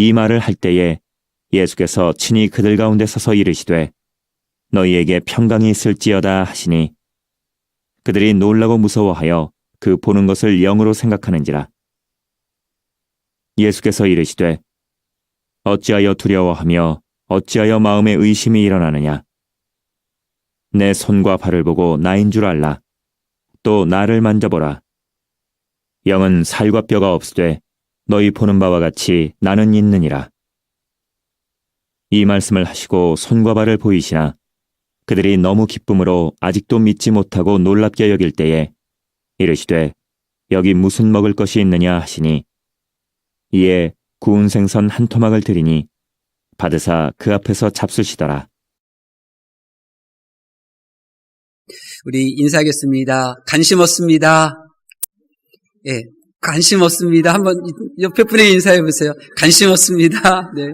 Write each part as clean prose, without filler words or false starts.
이 말을 할 때에 예수께서 친히 그들 가운데 서서 이르시되 너희에게 평강이 있을지어다 하시니 그들이 놀라고 무서워하여 그 보는 것을 영으로 생각하는지라. 예수께서 이르시되 어찌하여 두려워하며 어찌하여 마음에 의심이 일어나느냐. 내 손과 발을 보고 나인 줄 알라. 또 나를 만져보라. 영은 살과 뼈가 없으되 너희 보는 바와 같이 나는 있느니라. 이 말씀을 하시고 손과 발을 보이시나 그들이 너무 기쁨으로 아직도 믿지 못하고 놀랍게 여길 때에 이르시되 여기 무슨 먹을 것이 있느냐 하시니 이에 구운 생선 한 토막을 드리니 받으사 그 앞에서 잡수시더라. 우리 인사하겠습니다. 관심 없습니다. 예, 관심 없습니다. 한번 옆에 분에게 인사해 보세요. 관심 없습니다. 네.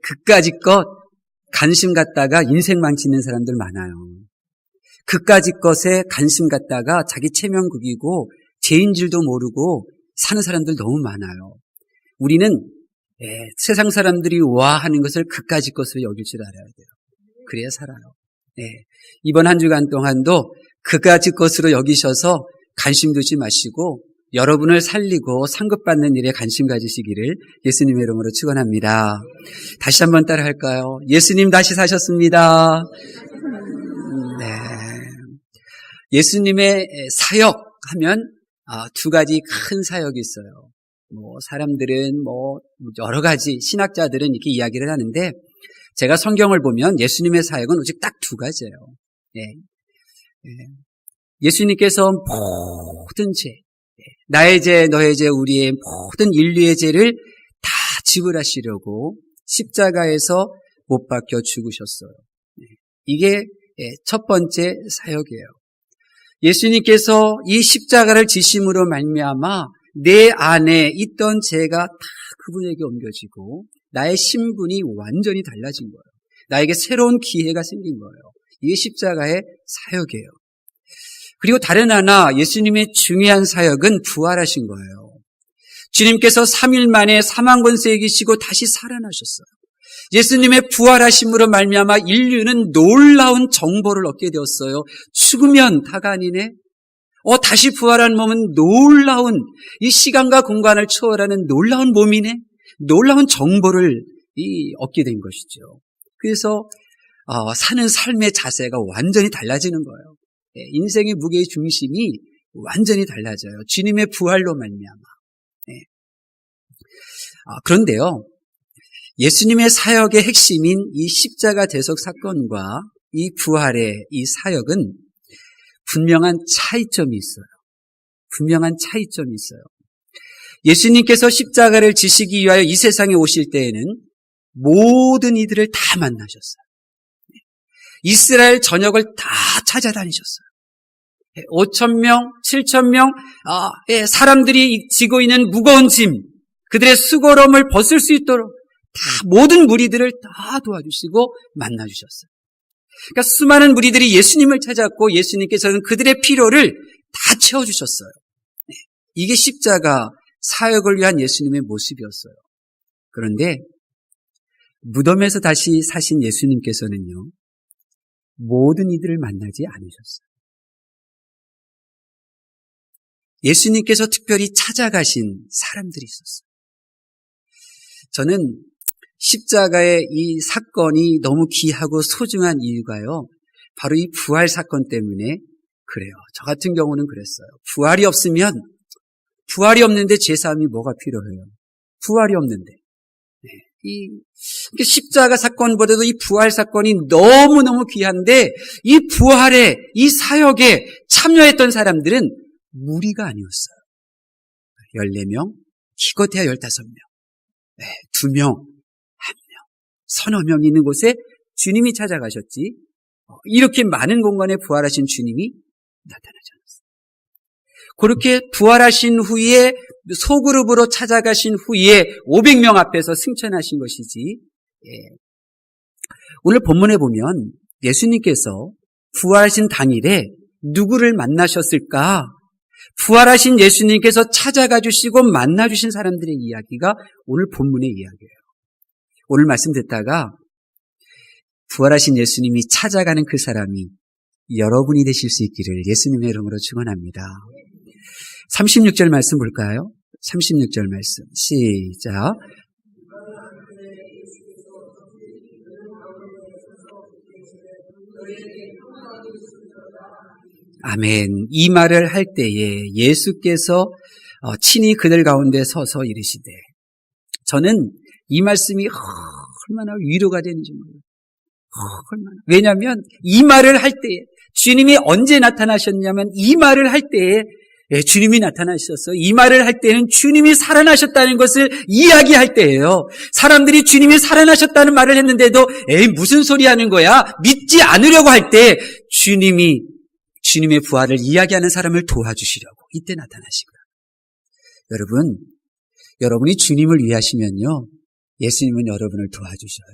그까짓 것 관심 갖다가 인생 망치는 사람들 많아요. 그까짓 것에 관심 갖다가 자기 체면 구기고 죄인 줄도 모르고 사는 사람들 너무 많아요. 우리는 세상 사람들이 와하는 것을 그까짓 것으로 여길 줄 알아야 돼요. 그래야 살아요. 이번 한 주간 동안도 그까짓 것으로 여기셔서 관심 두지 마시고 여러분을 살리고 상급받는 일에 관심 가지시기를 예수님의 이름으로 축원합니다. 다시 한번 따라 할까요? 예수님 다시 사셨습니다. 네. 예수님의 사역 하면 두 가지 큰 사역이 있어요. 사람들은 여러 가지 신학자들은 이렇게 이야기를 하는데 제가 성경을 보면 예수님의 사역은 오직 딱 두 가지예요. 예수님께서 모든 죄, 나의 죄, 너의 죄, 우리의 모든 인류의 죄를 다 지불하시려고 십자가에서 못 박혀 죽으셨어요. 이게 첫 번째 사역이에요. 예수님께서 이 십자가를 지심으로 말미암아 내 안에 있던 죄가 다 그분에게 옮겨지고 나의 신분이 완전히 달라진 거예요. 나에게 새로운 기회가 생긴 거예요. 이게 십자가의 사역이에요. 그리고 다른 하나 예수님의 중요한 사역은 부활하신 거예요. 주님께서 3일 만에 사망 권세에 계시고 다시 살아나셨어요. 예수님의 부활하심으로 말미암아 인류는 놀라운 정보를 얻게 되었어요. 죽으면 다가 아니네. 다시 부활한 몸은 놀라운 이 시간과 공간을 초월하는 놀라운 몸이네. 놀라운 정보를 얻게 된 것이죠. 그래서 사는 삶의 자세가 완전히 달라지는 거예요. 인생의 무게의 중심이 완전히 달라져요. 주님의 부활로 말미암아. 그런데요, 예수님의 사역의 핵심인 이 십자가 대속 사건과 이 부활의 이 사역은 분명한 차이점이 있어요. 분명한 차이점이 있어요. 예수님께서 십자가를 지시기 위하여 이 세상에 오실 때에는 모든 이들을 다 만나셨어요. 이스라엘 전역을 다 찾아다니셨어요. 5,000명, 7,000명 사람들이 지고 있는 무거운 짐, 그들의 수고로움을 벗을 수 있도록 다 모든 무리들을 다 도와주시고 만나주셨어요. 그러니까 수많은 무리들이 예수님을 찾았고 예수님께서는 그들의 필요를 다 채워주셨어요. 이게 십자가 사역을 위한 예수님의 모습이었어요. 그런데 무덤에서 다시 사신 예수님께서는요, 모든 이들을 만나지 않으셨어요. 예수님께서 특별히 찾아가신 사람들이 있었어요. 저는 십자가의 이 사건이 너무 귀하고 소중한 이유가요, 바로 이 부활 사건 때문에 그래요. 저 같은 경우는 그랬어요. 부활이 없는데 제사함이 뭐가 필요해요? 부활이 없는데. 이 십자가 사건보다도 이 부활 사건이 너무너무 귀한데 이 부활의 이 사역에 참여했던 사람들은 무리가 아니었어요. 14명, 기껏해야 15명, 2명, 1명, 서너 명 있는 곳에 주님이 찾아가셨지 이렇게 많은 공간에 부활하신 주님이 나타나지 않았어요. 그렇게 부활하신 후에 소그룹으로 찾아가신 후에 500명 앞에서 승천하신 것이지. 오늘 본문에 보면 예수님께서 부활하신 당일에 누구를 만나셨을까? 부활하신 예수님께서 찾아가 주시고 만나 주신 사람들의 이야기가 오늘 본문의 이야기예요. 오늘 말씀 듣다가 부활하신 예수님이 찾아가는 그 사람이 여러분이 되실 수 있기를 예수님의 이름으로 축원합니다. 36절 말씀 볼까요? 36절 말씀 시작. 아멘. 이 말을 할 때에 예수께서 친히 그들 가운데 서서 이르시되, 저는 이 말씀이 얼마나 위로가 되는지 몰라요. 얼마나. 왜냐하면 이 말을 할 때에 주님이 언제 나타나셨냐면 이 말을 할 때에 주님이 나타나셨어요. 이 말을 할 때는 주님이 살아나셨다는 것을 이야기할 때예요. 사람들이 주님이 살아나셨다는 말을 했는데도 무슨 소리 하는 거야? 믿지 않으려고 할 때 주님의 부활을 이야기하는 사람을 도와주시려고 이때 나타나시고요. 여러분, 여러분이 주님을 위하시면요, 예수님은 여러분을 도와주셔요.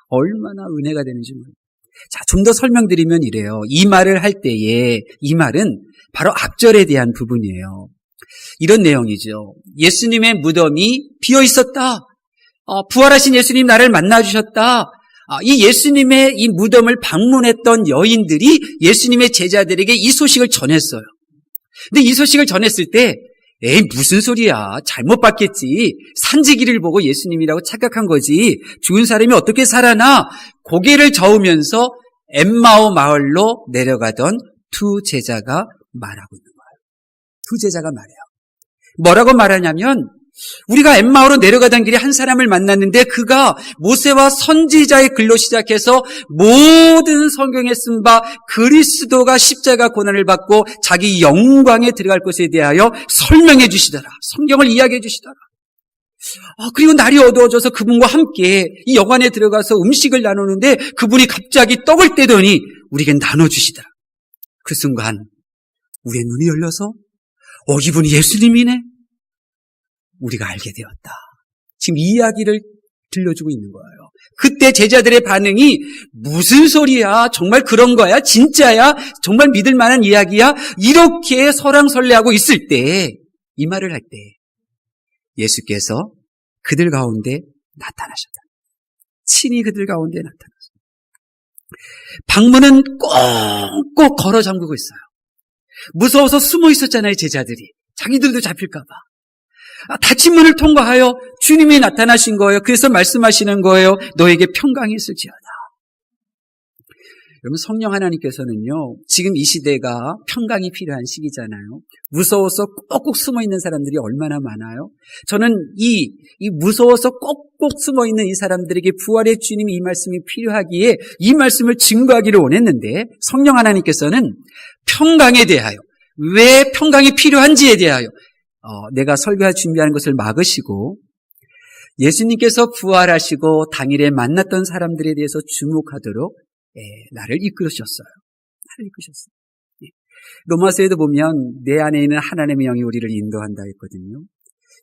얼마나 은혜가 되는지 몰라요. 자, 좀 더 설명드리면 이래요. 이 말을 할 때에 이 말은 바로 앞절에 대한 부분이에요. 이런 내용이죠. 예수님의 무덤이 비어 있었다. 부활하신 예수님 나를 만나주셨다. 이 예수님의 이 무덤을 방문했던 여인들이 예수님의 제자들에게 이 소식을 전했어요. 근데 이 소식을 전했을 때 무슨 소리야. 잘못 봤겠지. 산지기를 보고 예수님이라고 착각한 거지. 죽은 사람이 어떻게 살아나? 고개를 저으면서 엠마오 마을로 내려가던 두 제자가 말하고 있는 거예요. 두 제자가 말해요. 뭐라고 말하냐면 우리가 엠마오로 내려가던 길에 한 사람을 만났는데 그가 모세와 선지자의 글로 시작해서 모든 성경에 쓴 바 그리스도가 십자가 고난을 받고 자기 영광에 들어갈 것에 대하여 설명해 주시더라. 성경을 이야기해 주시더라. 그리고 날이 어두워져서 그분과 함께 이 여관에 들어가서 음식을 나누는데 그분이 갑자기 떡을 떼더니 우리에게 나눠주시더라. 그 순간 우리의 눈이 열려서 이분이 예수님이네. 우리가 알게 되었다. 지금 이 이야기를 들려주고 있는 거예요. 그때 제자들의 반응이 무슨 소리야? 정말 그런 거야? 진짜야? 정말 믿을 만한 이야기야? 이렇게 설왕설래하고 있을 때, 이 말을 할 때 예수께서 그들 가운데 나타나셨다. 친히 그들 가운데 나타났어요. 방문은 꽁꽁 걸어 잠그고 있어요. 무서워서 숨어 있었잖아요, 제자들이. 자기들도 잡힐까 봐. 닫힌 문을 통과하여 주님이 나타나신 거예요. 그래서 말씀하시는 거예요. 너에게 평강이 있을지어다. 여러분, 성령 하나님께서는요, 지금 이 시대가 평강이 필요한 시기잖아요. 무서워서 꼭꼭 숨어 있는 사람들이 얼마나 많아요. 저는 이 무서워서 꼭꼭 숨어 있는 이 사람들에게 부활의 주님이 이 말씀이 필요하기에 이 말씀을 증거하기를 원했는데, 성령 하나님께서는 평강에 대하여, 왜 평강이 필요한지에 대하여 내가 설교할 준비하는 것을 막으시고 예수님께서 부활하시고 당일에 만났던 사람들에 대해서 주목하도록 나를 이끌으셨어요. 로마서에도 보면 내 안에 있는 하나님의 영이 우리를 인도한다 했거든요.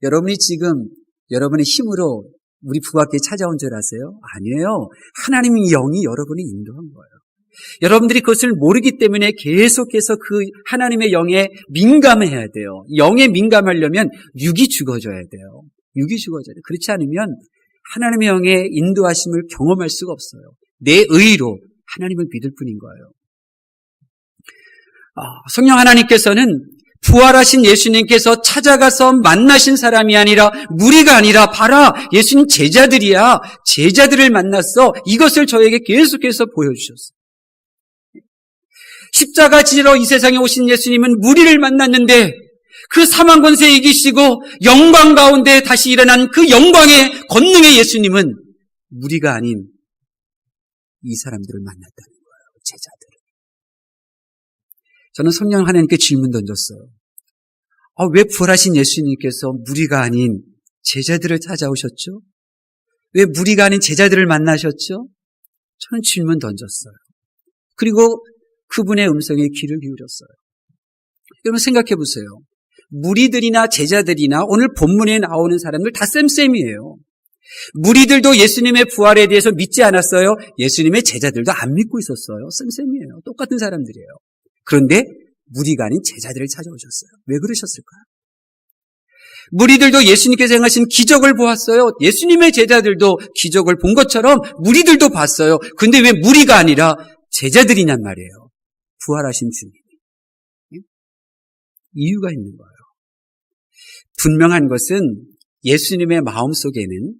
여러분이 지금 여러분의 힘으로 우리 부학교에 찾아온 줄 아세요? 아니에요. 하나님의 영이 여러분을 인도한 거예요. 여러분들이 그것을 모르기 때문에 계속해서 그 하나님의 영에 민감해야 돼요. 영에 민감하려면 육이 죽어져야 돼요. 육이 죽어져야 돼요. 그렇지 않으면 하나님의 영의 인도하심을 경험할 수가 없어요. 내 의로 하나님을 믿을 뿐인 거예요. 성령 하나님께서는 부활하신 예수님께서 찾아가서 만나신 사람이 아니라 무리가 아니라 봐라 예수님 제자들이야. 제자들을 만났어. 이것을 저에게 계속해서 보여주셨어요. 십자가 지러 이 세상에 오신 예수님은 무리를 만났는데 그 사망 권세 이기시고 영광 가운데 다시 일어난 그 영광의 권능의 예수님은 무리가 아닌 이 사람들을 만났다는 거예요. 제자들을. 저는 성령 하나님께 질문 던졌어요. 왜 부활하신 예수님께서 무리가 아닌 제자들을 찾아오셨죠? 왜 무리가 아닌 제자들을 만나셨죠? 저는 질문 던졌어요. 그리고 그분의 음성에 귀를 기울였어요. 여러분 생각해 보세요. 무리들이나 제자들이나 오늘 본문에 나오는 사람들 다 쌤쌤이에요. 무리들도 예수님의 부활에 대해서 믿지 않았어요. 예수님의 제자들도 안 믿고 있었어요. 쌤쌤이에요. 똑같은 사람들이에요. 그런데 무리가 아닌 제자들을 찾아오셨어요. 왜 그러셨을까요? 무리들도 예수님께서 행하신 기적을 보았어요. 예수님의 제자들도 기적을 본 것처럼 무리들도 봤어요. 근데 왜 무리가 아니라 제자들이냔 말이에요. 부활하신 주님. 이유가 있는 거예요. 분명한 것은 예수님의 마음속에는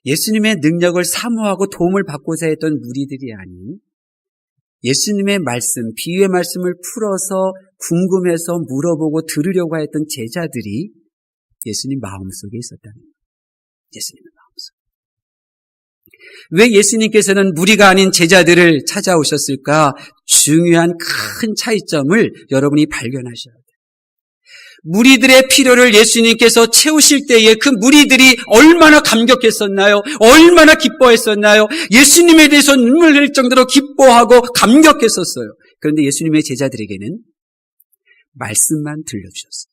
예수님의 능력을 사모하고 도움을 받고자 했던 무리들이 아닌 예수님의 말씀, 비유의 말씀을 풀어서 궁금해서 물어보고 들으려고 했던 제자들이 예수님 마음속에 있었다는 거예요. 예수님의 마음속에. 왜 예수님께서는 무리가 아닌 제자들을 찾아오셨을까? 중요한 큰 차이점을 여러분이 발견하셔야 돼요. 무리들의 필요를 예수님께서 채우실 때에 그 무리들이 얼마나 감격했었나요? 얼마나 기뻐했었나요? 예수님에 대해서 눈물 흘릴 정도로 기뻐하고 감격했었어요. 그런데 예수님의 제자들에게는 말씀만 들려주셨어요.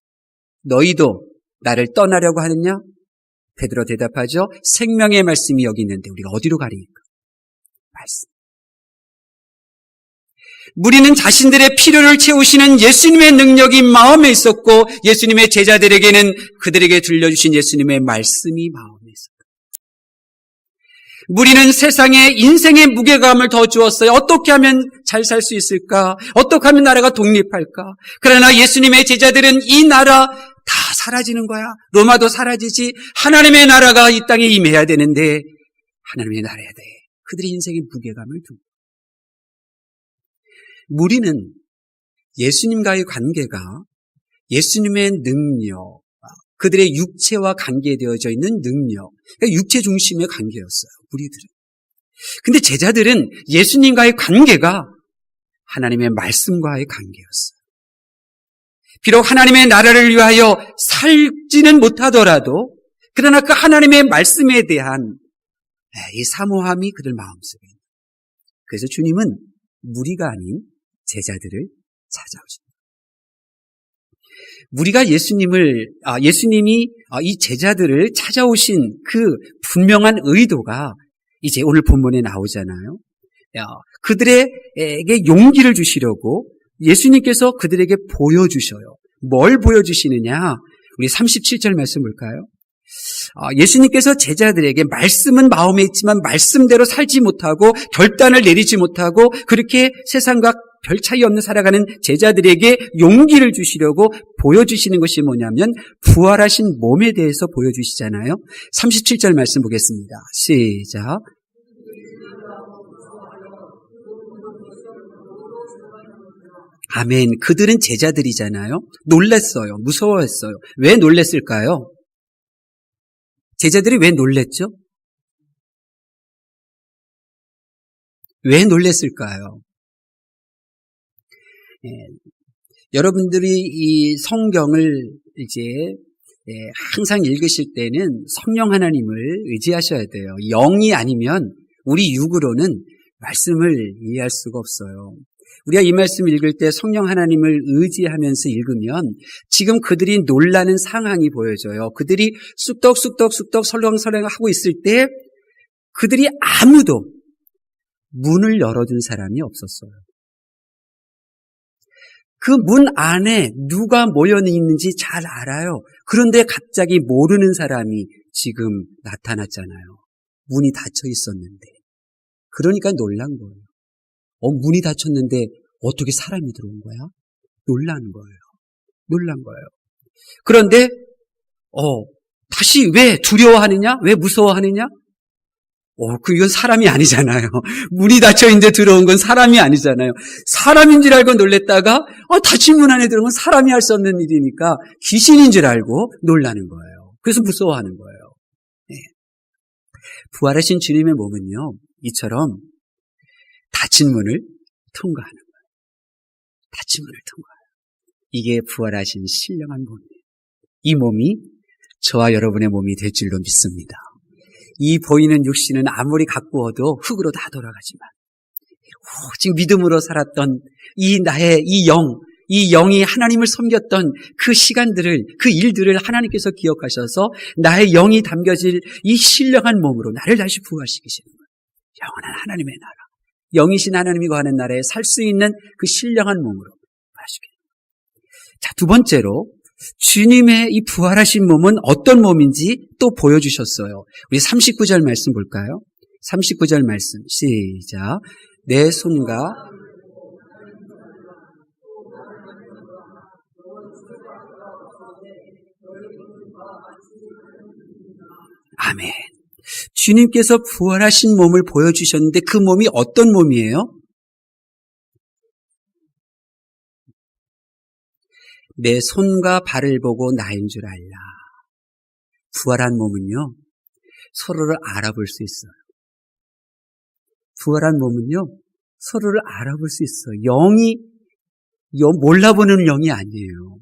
너희도 나를 떠나려고 하느냐? 베드로 대답하죠. 생명의 말씀이 여기 있는데 우리가 어디로 가리니까? 말씀. 무리는 자신들의 필요를 채우시는 예수님의 능력이 마음에 있었고 예수님의 제자들에게는 그들에게 들려주신 예수님의 말씀이 마음에 있었다. 무리는 세상에 인생의 무게감을 더 주었어요. 어떻게 하면 잘 살 수 있을까? 어떻게 하면 나라가 독립할까? 그러나 예수님의 제자들은 이 나라 다 사라지는 거야. 로마도 사라지지. 하나님의 나라가 이 땅에 임해야 되는데 하나님의 나라야 돼. 그들의 인생의 무게감을 두고. 무리는 예수님과의 관계가 예수님의 능력, 그들의 육체와 관계되어져 있는 능력, 그러니까 육체 중심의 관계였어요. 무리들은. 근데 제자들은 예수님과의 관계가 하나님의 말씀과의 관계였어요. 비록 하나님의 나라를 위하여 살지는 못하더라도 그러나 그 하나님의 말씀에 대한 이 사모함이 그들 마음속에 있는. 그래서 주님은 무리가 아닌 제자들을 찾아오십니다. 무리가 예수님이 이 제자들을 찾아오신 그 분명한 의도가 이제 오늘 본문에 나오잖아요. 그들에게 용기를 주시려고 예수님께서 그들에게 보여주셔요. 뭘 보여주시느냐? 우리 37절 말씀 볼까요? 예수님께서 제자들에게 말씀은 마음에 있지만 말씀대로 살지 못하고 결단을 내리지 못하고 그렇게 세상과 별 차이 없는 살아가는 제자들에게 용기를 주시려고 보여주시는 것이 뭐냐면 부활하신 몸에 대해서 보여주시잖아요. 37절 말씀 보겠습니다. 시작. 아멘. 그들은 제자들이잖아요. 놀랐어요. 무서워했어요. 왜 놀랐을까요? 제자들이 왜 놀랬죠? 왜 놀랬을까요? 여러분들이 이 성경을 이제 항상 읽으실 때는 성령 하나님을 의지하셔야 돼요. 영이 아니면 우리 육으로는 말씀을 이해할 수가 없어요. 우리가 이 말씀 읽을 때 성령 하나님을 의지하면서 읽으면 지금 그들이 놀라는 상황이 보여져요. 그들이 쑥덕쑥덕 설렁설렁하고 있을 때 그들이 아무도 문을 열어준 사람이 없었어요. 그 문 안에 누가 모여 있는지 잘 알아요. 그런데 갑자기 모르는 사람이 지금 나타났잖아요. 문이 닫혀 있었는데. 그러니까 놀란 거예요. 문이 닫혔는데 어떻게 사람이 들어온 거야? 놀란 거예요. 그런데 다시 왜 두려워하느냐? 왜 무서워하느냐? 이건 사람이 아니잖아요. 문이 닫혀 있는데 들어온 건 사람이 아니잖아요. 사람인 줄 알고 놀랬다가 닫힌 문 안에 들어온 건 사람이 할 수 없는 일이니까 귀신인 줄 알고 놀라는 거예요. 그래서 무서워하는 거예요. 네. 부활하신 주님의 몸은요, 이처럼 닫힌 문을 통과하는 거예요. 닫힌 문을 통과해요. 이게 부활하신 신령한 몸이에요. 이 몸이 저와 여러분의 몸이 될 줄로 믿습니다. 이 보이는 육신은 아무리 가꾸어도 흙으로 다 돌아가지만 오직 믿음으로 살았던 나의 이 영이 하나님을 섬겼던 그 시간들을, 그 일들을 하나님께서 기억하셔서 나의 영이 담겨질 이 신령한 몸으로 나를 다시 부활시키시는 거예요. 영원한 하나님의 나라, 영이신 하나님이 거하는 나라에 살 수 있는 그 신령한 몸으로 부활시키는 거예요. 자, 두 번째로 주님의 이 부활하신 몸은 어떤 몸인지 또 보여주셨어요. 우리 39절 말씀 볼까요? 39절 말씀 시작. 내 손과 아멘. 주님께서 부활하신 몸을 보여주셨는데 그 몸이 어떤 몸이에요? 내 손과 발을 보고 나인 줄 알라. 부활한 몸은요, 서로를 알아볼 수 있어요. 부활한 몸은요, 서로를 알아볼 수 있어요. 몰라보는 영이 아니에요.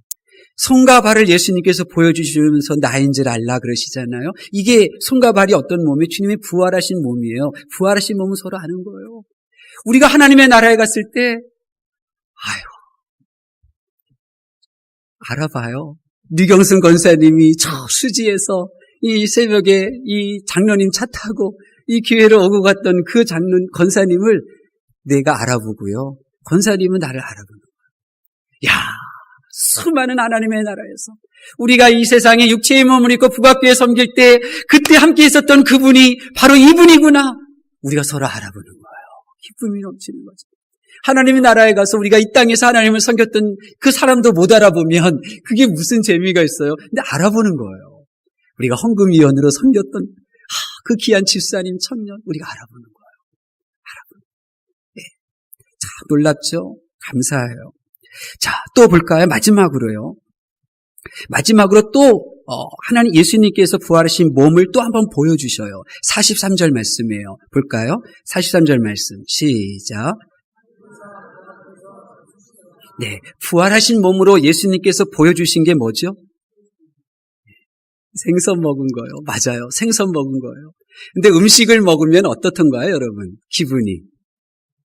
손과 발을 예수님께서 보여주시면서 나인 줄 알라 그러시잖아요. 이게 손과 발이 어떤 몸이에요? 주님의 부활하신 몸이에요. 부활하신 몸은 서로 아는 거예요. 우리가 하나님의 나라에 갔을 때 알아봐요. 류경순 권사님이 저 수지에서 이 새벽에 이 장로님 차 타고 이 교회를 오고 갔던 그 권사님을 내가 알아보고요. 권사님은 나를 알아보는 거예요. 야, 수많은 하나님의 나라에서 우리가 이 세상에 육체의 몸을 입고 북악교회 섬길 때 그때 함께 있었던 그분이 바로 이분이구나. 우리가 서로 알아보는 거예요. 기쁨이 넘치는 거죠. 하나님의 나라에 가서 우리가 이 땅에서 하나님을 섬겼던 그 사람도 못 알아보면 그게 무슨 재미가 있어요. 근데 알아보는 거예요. 우리가 헌금위원으로 섬겼던 그 귀한 집사님 청년 우리가 알아보는 거예요. 알아보는 거예요. 네. 참 놀랍죠? 감사해요. 자, 또 볼까요? 마지막으로요. 마지막으로 또 하나님 예수님께서 부활하신 몸을 또 한번 보여주셔요. 43절 말씀이에요. 볼까요? 43절 말씀 시작. 네, 부활하신 몸으로 예수님께서 보여주신 게 뭐죠? 생선 먹은 거예요. 맞아요. 생선 먹은 거예요. 근데 음식을 먹으면 어떻던가요, 여러분? 기분이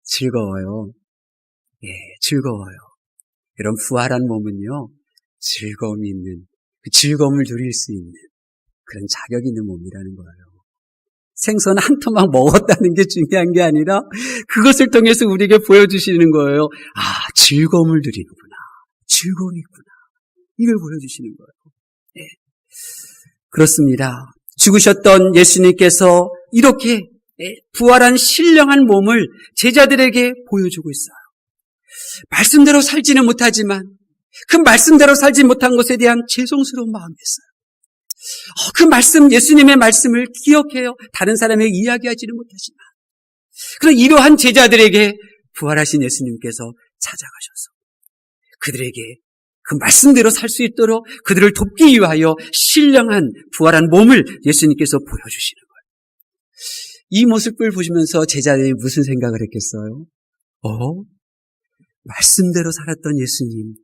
즐거워요. 예, 즐거워요. 여러분, 부활한 몸은요, 즐거움이 있는, 그 즐거움을 누릴 수 있는 그런 자격 있는 몸이라는 거예요. 생선 한 토막 먹었다는 게 중요한 게 아니라 그것을 통해서 우리에게 보여주시는 거예요. 아, 즐거움을 누리는구나. 즐거움이 있구나. 이걸 보여주시는 거예요. 네. 그렇습니다. 죽으셨던 예수님께서 이렇게 부활한 신령한 몸을 제자들에게 보여주고 있어요. 말씀대로 살지는 못하지만 그 말씀대로 살지 못한 것에 대한 죄송스러운 마음이 있어요. 그 말씀, 예수님의 말씀을 기억해요. 다른 사람에게 이야기하지는 못하지만. 그런 이러한 제자들에게 부활하신 예수님께서 찾아가셔서 그들에게 그 말씀대로 살 수 있도록 그들을 돕기 위하여 신령한 부활한 몸을 예수님께서 보여주시는 거예요. 이 모습을 보시면서 제자들이 무슨 생각을 했겠어요? 말씀대로 살았던 예수님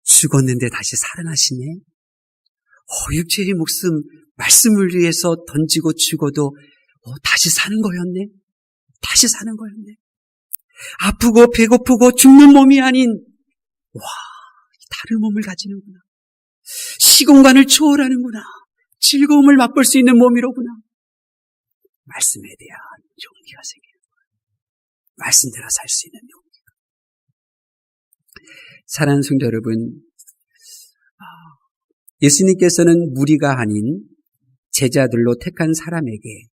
죽었는데 다시 살아나시네? 육체의 목숨 말씀을 위해서 던지고 죽어도 다시 사는 거였네? 다시 사는 거였네? 아프고 배고프고 죽는 몸이 아닌 다른 몸을 가지는구나. 시공간을 초월하는구나. 즐거움을 맛볼 수 있는 몸이로구나. 말씀에 대한 용기가 생기는 거예요. 말씀대로 살 수 있는 용기가. 사랑하는 성도 여러분, 예수님께서는 무리가 아닌 제자들로 택한 사람에게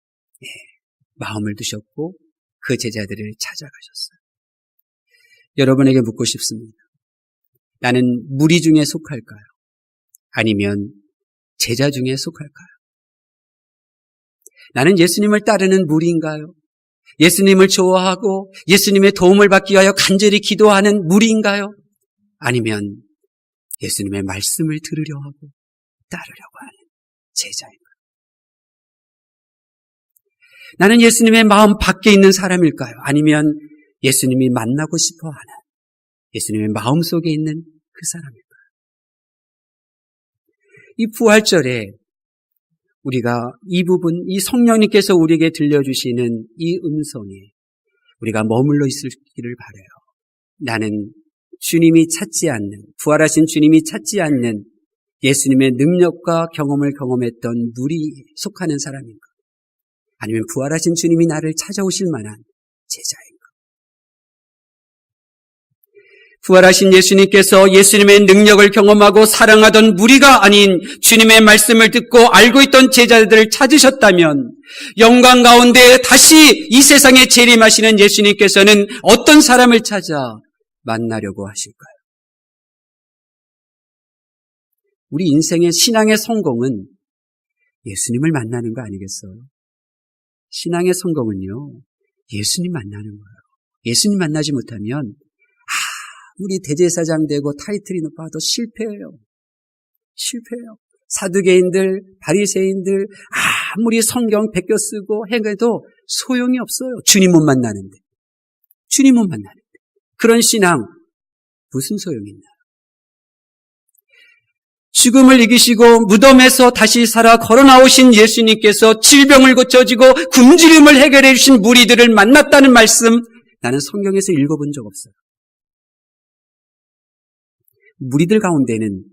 마음을 두셨고 그 제자들을 찾아가셨어요. 여러분에게 묻고 싶습니다. 나는 무리 중에 속할까요? 아니면 제자 중에 속할까요? 나는 예수님을 따르는 무리인가요? 예수님을 좋아하고 예수님의 도움을 받기 위하여 간절히 기도하는 무리인가요? 아니면 예수님의 말씀을 들으려 하고 따르려고 하는 제자인가요? 나는 예수님의 마음 밖에 있는 사람일까요? 아니면 예수님이 만나고 싶어하는 예수님의 마음 속에 있는 그 사람일까요? 이 부활절에 우리가 이 부분, 이 성령님께서 우리에게 들려주시는 이 음성에 우리가 머물러 있기를 바라요. 나는 주님이 찾지 않는, 부활하신 주님이 찾지 않는 예수님의 능력과 경험을 경험했던 무리에 속하는 사람인가? 아니면 부활하신 주님이 나를 찾아오실 만한 제자인가? 부활하신 예수님께서 예수님의 능력을 경험하고 사랑하던 무리가 아닌 주님의 말씀을 듣고 알고 있던 제자들을 찾으셨다면 영광 가운데 다시 이 세상에 재림하시는 예수님께서는 어떤 사람을 찾아 만나려고 하실까요? 우리 인생의 신앙의 성공은 예수님을 만나는 거 아니겠어요? 신앙의 성공은요, 예수님 만나는 거예요. 예수님 만나지 못하면 우리 대제사장 되고 타이틀이 높아도 실패해요. 실패해요. 사두개인들, 바리새인들 아무리 성경 베껴 쓰고 행해도 소용이 없어요. 주님 못 만나는데. 주님 못 만나는데. 그런 신앙 무슨 소용이 있나요? 죽음을 이기시고 무덤에서 다시 살아 걸어 나오신 예수님께서 질병을 고쳐주고 굶주림을 해결해 주신 무리들을 만났다는 말씀, 나는 성경에서 읽어본 적 없어요. 무리들 가운데는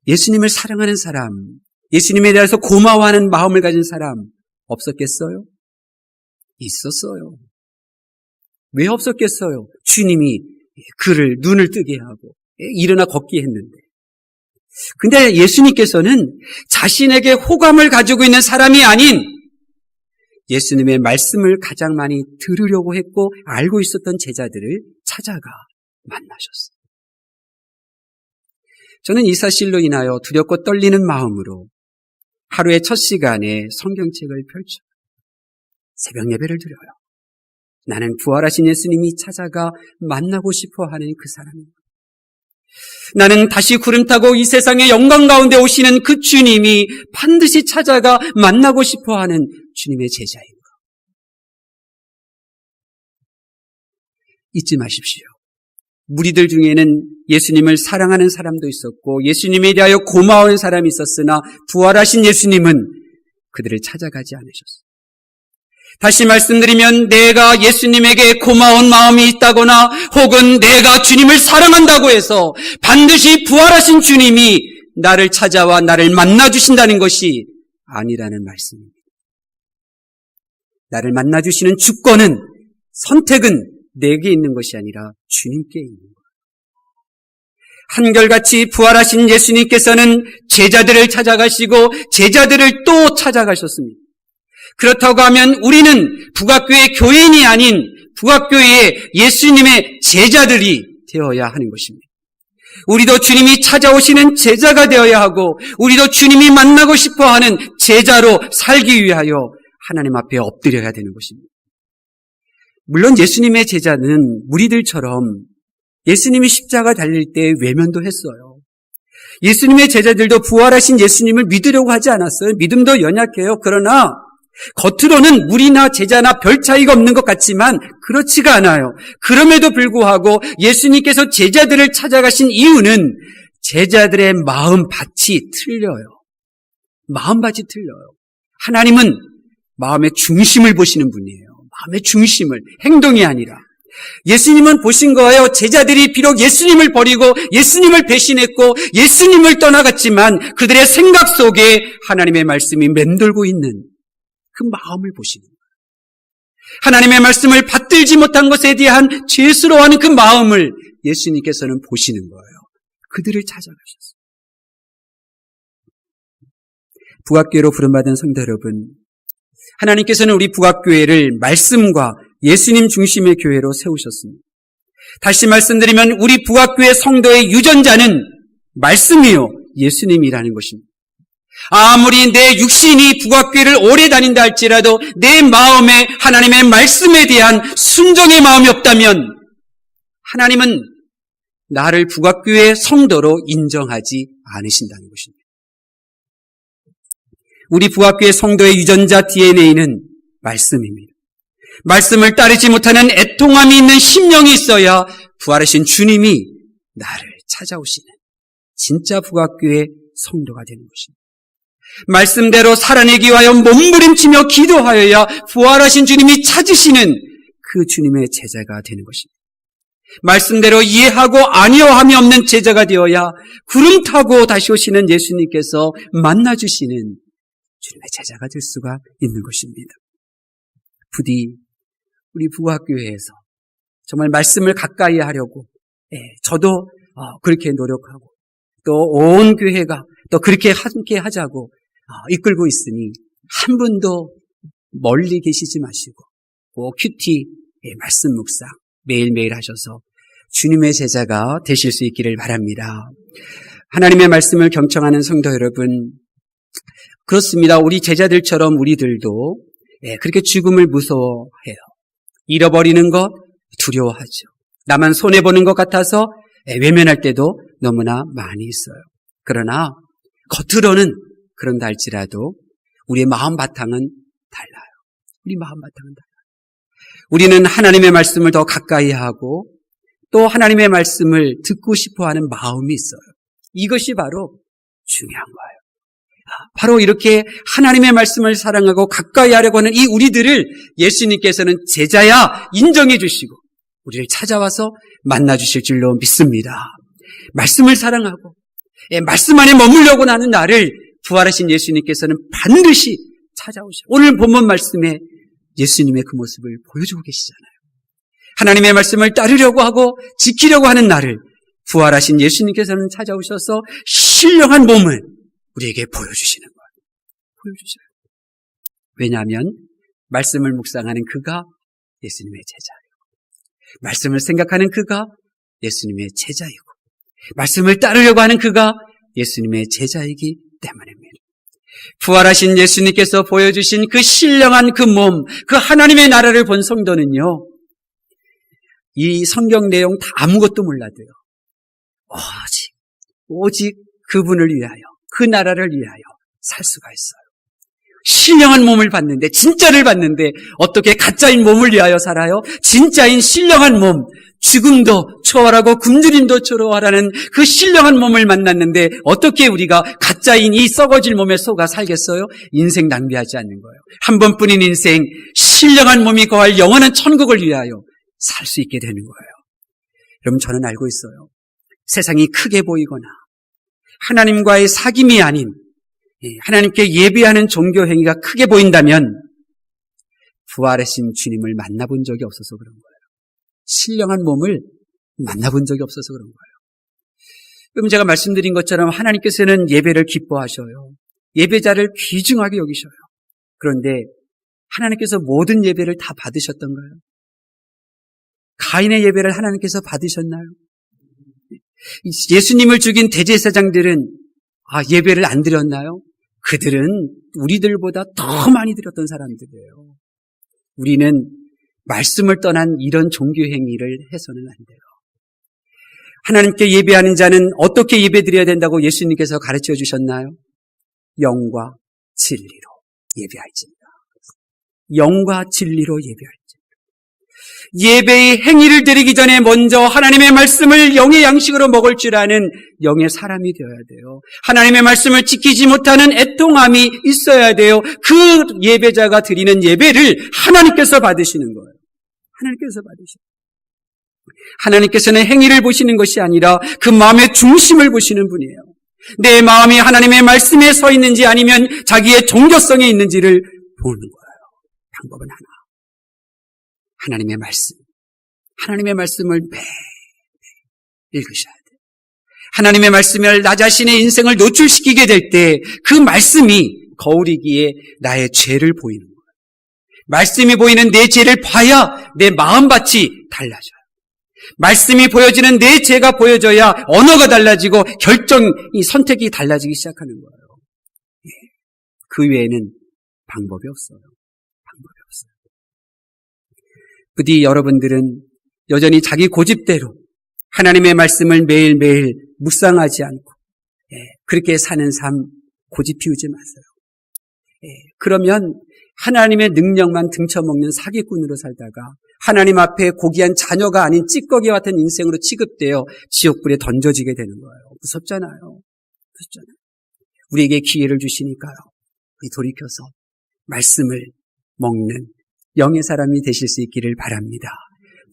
예수님을 사랑하는 사람, 예수님에 대해서 고마워하는 마음을 가진 사람 없었겠어요? 있었어요. 왜 없었겠어요? 주님이 그를 눈을 뜨게 하고 일어나 걷게 했는데. 근데 예수님께서는 자신에게 호감을 가지고 있는 사람이 아닌 예수님의 말씀을 가장 많이 들으려고 했고 알고 있었던 제자들을 찾아가 만나셨어요. 저는 이 사실로 인하여 두렵고 떨리는 마음으로 하루의 첫 시간에 성경책을 펼쳐 새벽 예배를 드려요. 나는 부활하신 예수님이 찾아가 만나고 싶어 하는 그 사람입니다. 나는 다시 구름 타고 이 세상의 영광 가운데 오시는 그 주님이 반드시 찾아가 만나고 싶어 하는 주님의 제자인가. 잊지 마십시오. 무리들 중에는 예수님을 사랑하는 사람도 있었고 예수님에 대하여 고마운 사람이 있었으나 부활하신 예수님은 그들을 찾아가지 않으셨어요. 다시 말씀드리면 내가 예수님에게 고마운 마음이 있다거나 혹은 내가 주님을 사랑한다고 해서 반드시 부활하신 주님이 나를 찾아와 나를 만나주신다는 것이 아니라는 말씀입니다. 나를 만나주시는 주권은, 선택은 내게 있는 것이 아니라 주님께 있는 거예요. 한결같이 부활하신 예수님께서는 제자들을 찾아가시고 제자들을 또 찾아가셨습니다. 그렇다고 하면 우리는 북악교의 교인이 아닌 북악교의 예수님의 제자들이 되어야 하는 것입니다. 우리도 주님이 찾아오시는 제자가 되어야 하고 우리도 주님이 만나고 싶어하는 제자로 살기 위하여 하나님 앞에 엎드려야 되는 것입니다. 물론 예수님의 제자는 무리들처럼 예수님이 십자가 달릴 때 외면도 했어요. 예수님의 제자들도 부활하신 예수님을 믿으려고 하지 않았어요. 믿음도 연약해요. 그러나 겉으로는 무리나 제자나 별 차이가 없는 것 같지만 그렇지가 않아요. 그럼에도 불구하고 예수님께서 제자들을 찾아가신 이유는 제자들의 마음밭이 틀려요. 마음밭이 틀려요. 하나님은 마음의 중심을 보시는 분이에요. 마음의 중심을, 행동이 아니라. 예수님은 보신 거예요. 제자들이 비록 예수님을 버리고 예수님을 배신했고 예수님을 떠나갔지만 그들의 생각 속에 하나님의 말씀이 맴돌고 있는 그 마음을 보시는 거예요. 하나님의 말씀을 받들지 못한 것에 대한 죄스러워하는 그 마음을 예수님께서는 보시는 거예요. 그들을 찾아가셨어요. 북악교회로 부름받은 성도 여러분, 하나님께서는 우리 북악교회를 말씀과 예수님 중심의 교회로 세우셨습니다. 다시 말씀드리면 우리 북악교회 성도의 유전자는 말씀이요 예수님이라는 것입니다. 아무리 내 육신이 북악교회를 오래 다닌다 할지라도 내 마음에 하나님의 말씀에 대한 순종의 마음이 없다면 하나님은 나를 북악교회 성도로 인정하지 않으신다는 것입니다. 우리 북악교회 성도의 유전자 DNA는 말씀입니다. 말씀을 따르지 못하는 애통함이 있는 심령이 있어야 부활하신 주님이 나를 찾아오시는 진짜 북악교회 성도가 되는 것입니다. 말씀대로 살아내기 위하여 몸부림치며 기도하여야 부활하신 주님이 찾으시는 그 주님의 제자가 되는 것입니다. 말씀대로 이해하고 아니어함이 없는 제자가 되어야 구름 타고 다시 오시는 예수님께서 만나주시는 주님의 제자가 될 수가 있는 것입니다. 부디 우리 북악교회에서 정말 말씀을 가까이 하려고 저도 그렇게 노력하고 또 온 교회가 또 그렇게 함께 하자고 이끌고 있으니 한 분도 멀리 계시지 마시고 꼭 큐티 말씀 묵상 매일매일 하셔서 주님의 제자가 되실 수 있기를 바랍니다. 하나님의 말씀을 경청하는 성도 여러분, 그렇습니다. 우리 제자들처럼 우리들도 그렇게 죽음을 무서워해요. 잃어버리는 것 두려워하죠. 나만 손해보는 것 같아서 외면할 때도 너무나 많이 있어요. 그러나 겉으로는 그런다 할지라도 우리의 마음 바탕은 달라요. 우리 마음 바탕은 달라요. 우리는 하나님의 말씀을 더 가까이 하고 또 하나님의 말씀을 듣고 싶어하는 마음이 있어요. 이것이 바로 중요한 거예요. 바로 이렇게 하나님의 말씀을 사랑하고 가까이 하려고 하는 이 우리들을 예수님께서는 제자야 인정해 주시고 우리를 찾아와서 만나 주실 줄로 믿습니다. 말씀을 사랑하고 말씀 안에 머물려고 하는 나를 부활하신 예수님께서는 반드시 찾아오셔. 오늘 본문 말씀에 예수님의 그 모습을 보여주고 계시잖아요. 하나님의 말씀을 따르려고 하고 지키려고 하는 나를 부활하신 예수님께서는 찾아오셔서 신령한 몸을 우리에게 보여주시는 거예요. 보여주셔요. 왜냐하면 말씀을 묵상하는 그가 예수님의 제자예요. 말씀을 생각하는 그가 예수님의 제자이고 말씀을 따르려고 하는 그가 예수님의 제자이기 때문입니다. 부활하신 예수님께서 보여주신 그 신령한 그 몸, 그 하나님의 나라를 본 성도는요, 이 성경 내용 다 아무것도 몰라도요, 오직 그분을 위하여, 그 나라를 위하여 살 수가 있어요. 신령한 몸을 받는데, 진짜를 받는데 어떻게 가짜인 몸을 위하여 살아요? 진짜인 신령한 몸, 죽음도 초월하고 굶주림도 초월하는 그 신령한 몸을 만났는데 어떻게 우리가 가짜인 이 썩어질 몸에 속아 살겠어요? 인생 낭비하지 않는 거예요. 한 번뿐인 인생, 신령한 몸이 거할 영원한 천국을 위하여 살 수 있게 되는 거예요. 여러분, 저는 알고 있어요. 세상이 크게 보이거나 하나님과의 사귐이 아닌 하나님께 예배하는 종교 행위가 크게 보인다면 부활하신 주님을 만나본 적이 없어서 그런 거예요. 신령한 몸을 만나본 적이 없어서 그런 거예요. 그럼 제가 말씀드린 것처럼 하나님께서는 예배를 기뻐하셔요. 예배자를 귀중하게 여기셔요. 그런데 하나님께서 모든 예배를 다 받으셨던가요? 가인의 예배를 하나님께서 받으셨나요? 예수님을 죽인 대제사장들은 예배를 안 드렸나요? 그들은 우리들보다 더 많이 드렸던 사람들이에요. 우리는 말씀을 떠난 이런 종교 행위를 해서는 안 돼요. 하나님께 예배하는 자는 어떻게 예배드려야 된다고 예수님께서 가르쳐 주셨나요? 영과 진리로 예배할지니라. 영과 진리로 예배할지니라. 예배의 행위를 드리기 전에 먼저 하나님의 말씀을 영의 양식으로 먹을 줄 아는 영의 사람이 되어야 돼요. 하나님의 말씀을 지키지 못하는 애통함이 있어야 돼요. 그 예배자가 드리는 예배를 하나님께서 받으시는 거예요. 하나님께서 받으시는 거예요. 하나님께서는 행위를 보시는 것이 아니라 그 마음의 중심을 보시는 분이에요. 내 마음이 하나님의 말씀에 서 있는지 아니면 자기의 종교성에 있는지를 보는 거예요. 방법은 하나. 하나님의 말씀. 하나님의 말씀을 매일 읽으셔야 돼요. 하나님의 말씀을 나 자신의 인생을 노출시키게 될 때 그 말씀이 거울이기에 나의 죄를 보이는 거예요. 말씀이 보이는 내 죄를 봐야 내 마음밭이 달라져요. 말씀이 보여지는 내 죄가 보여져야 언어가 달라지고 결정이 선택이 달라지기 시작하는 거예요. 그 외에는 방법이 없어요. 방법이 없어요. 부디 여러분들은 여전히 자기 고집대로 하나님의 말씀을 매일매일 묵상하지 않고 그렇게 사는 삶 고집 피우지 마세요. 그러면 하나님의 능력만 등쳐먹는 사기꾼으로 살다가 하나님 앞에 고귀한 자녀가 아닌 찌꺼기와 같은 인생으로 취급되어 지옥불에 던져지게 되는 거예요. 무섭잖아요. 무섭잖아요. 우리에게 기회를 주시니까요. 우리 돌이켜서 말씀을 먹는 영의 사람이 되실 수 있기를 바랍니다.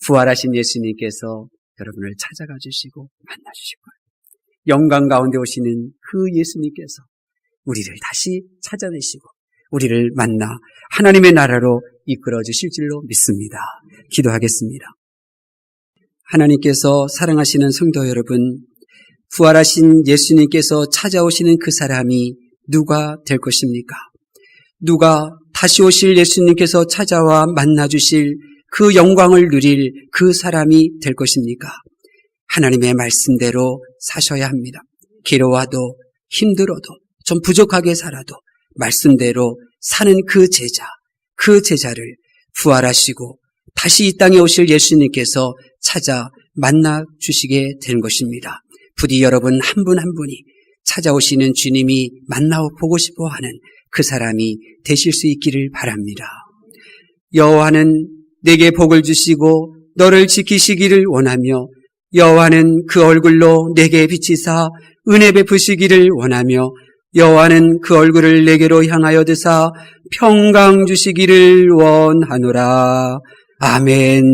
부활하신 예수님께서 여러분을 찾아가 주시고 만나 주실 거예요. 영광 가운데 오시는 그 예수님께서 우리를 다시 찾아내시고 우리를 만나 하나님의 나라로 이끌어 주실 줄로 믿습니다. 기도하겠습니다. 하나님께서 사랑하시는 성도 여러분, 부활하신 예수님께서 찾아오시는 그 사람이 누가 될 것입니까? 누가 다시 오실 예수님께서 찾아와 만나주실 그 영광을 누릴 그 사람이 될 것입니까? 하나님의 말씀대로 사셔야 합니다. 괴로워도 힘들어도 좀 부족하게 살아도 말씀대로 사는 그 제자를 부활하시고 다시 이 땅에 오실 예수님께서 찾아 만나 주시게 되는 것입니다. 부디 여러분 한 분 한 분이 찾아오시는 주님이 만나보고 싶어 하는 그 사람이 되실 수 있기를 바랍니다. 여호와는 내게 복을 주시고 너를 지키시기를 원하며 여호와는 그 얼굴로 내게 비치사 은혜 베푸시기를 원하며 여호와는 그 얼굴을 내게로 향하여 드사 평강 주시기를 원하노라. 아멘.